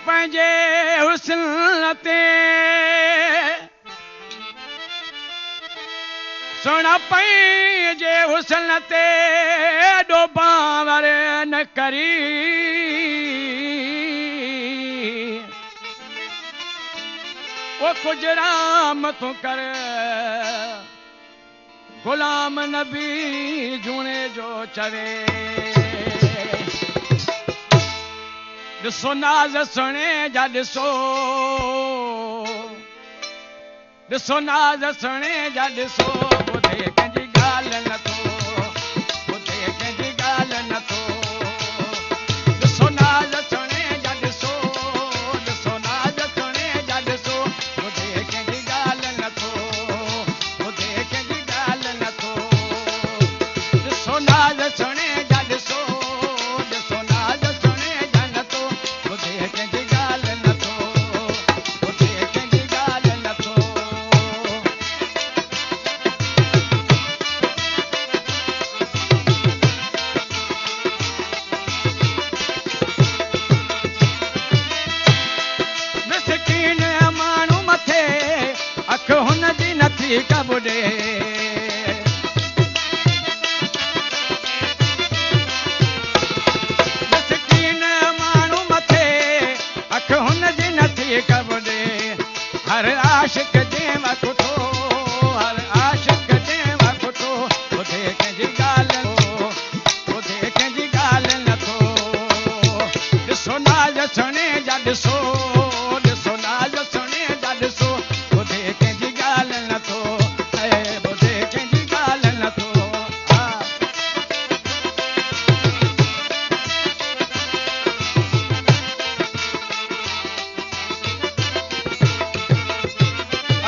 पंहिंजे हुस्न ते सुण पंहिंजे हुस्न ते एॾो बांवर न करी वो कुछ राम तूं कर गुलाम नबी झूणे जो चवे ॾिसो नाज़ सुणे जा ॾिसो ॾिसो नाज़ सुणे जा ॾिसो ॿुधे कंहिंजी ॻाल्हि नथो ॿुधे कंहिंजी ॻाल्हि नथो ॾिसो नाज़ सुणे जा ॾिसो ॾिसो नाज़ सुणे जा ॾिसो ॿुधे कंहिंजी ॻाल्हि नथो ॿुधे कंहिंजी ॻाल्हि नथो ॾिसो नाज़ सुणे जा ॾिसो ॾिसो नाज़ सुणे जा नथो ॿुधे कंहिंजी ॻाल्हि नथो ॿुधे कंहिंजी ॻाल्हि नथो मिसकीन माण्हू मथे अख हुनजी नथी कबुॾे मिसकीन माण्हू मथे अख हुनजी नथी कबुॾे हर आशिक जे वकुठो हर आशिक जे वकुठो ॿुधे कंहिंजी ॻाल्हि नथो ॿुधे कंहिंजी ॻाल्हि नथो ॾिसो नाज़ सुणे जा ॾिसो ॾिसो नाज़ सुणे जा ॾिसो ॿुधे कंहिंजी ॻाल्हि नथो ॿुधे कंहिंजी ॻाल्हि नथो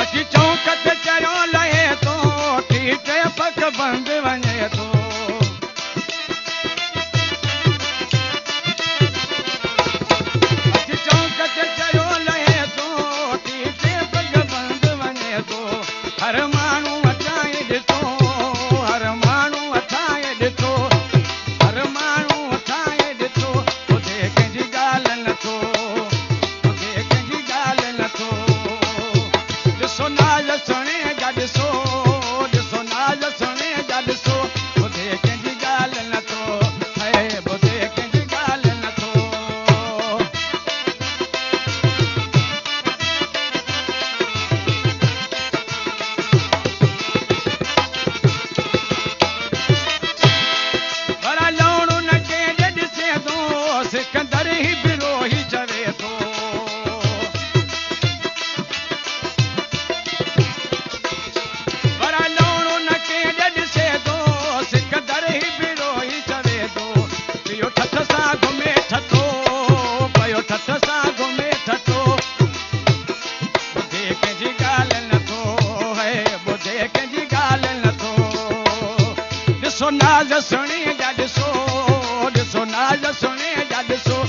अची चौंक ते चरियो लहे थो टीट पग बंदि वञे थो अची चौंक ते चरियो लहे थो टीट पग बंदि वञे थो हर माण्हू अचाए ॾिठो हर माण्हू अचाए ॾिठो हर माण्हू अचाए ॾिठो ॿुधे कंहिंजी ॻाल्हि नथो ॿुधे कंहिंजी ॻाल्हि नथो ॾिसो नाज़ सुणे जा ॾिसो ॾिसो नाज़ सुणे जा ॾिसो ॿुधे कंहिंजी ॻाल्हि नथो ॿुधे कंहिंजी ॻाल्हि नथो पर लूणु न कंहिंजे ॾिसे थो सिकंदर ई बिरोही चवे थो पर लूणु न कंहिंजे ॾिसे थो सिकंदर ई बिरोही चवे थो पियो ठठ सां घुमे ठठो पियो ठठ सां घुमे ठठो ॿुधे कंहिंजी ॻाल्हि नथो ॿुधे कंहिंजी ॻाल्हि नथो ॾिसो नाज़ सुणे जा ॾिसो ॾिसो नाज़ सुणे जा ॾिसो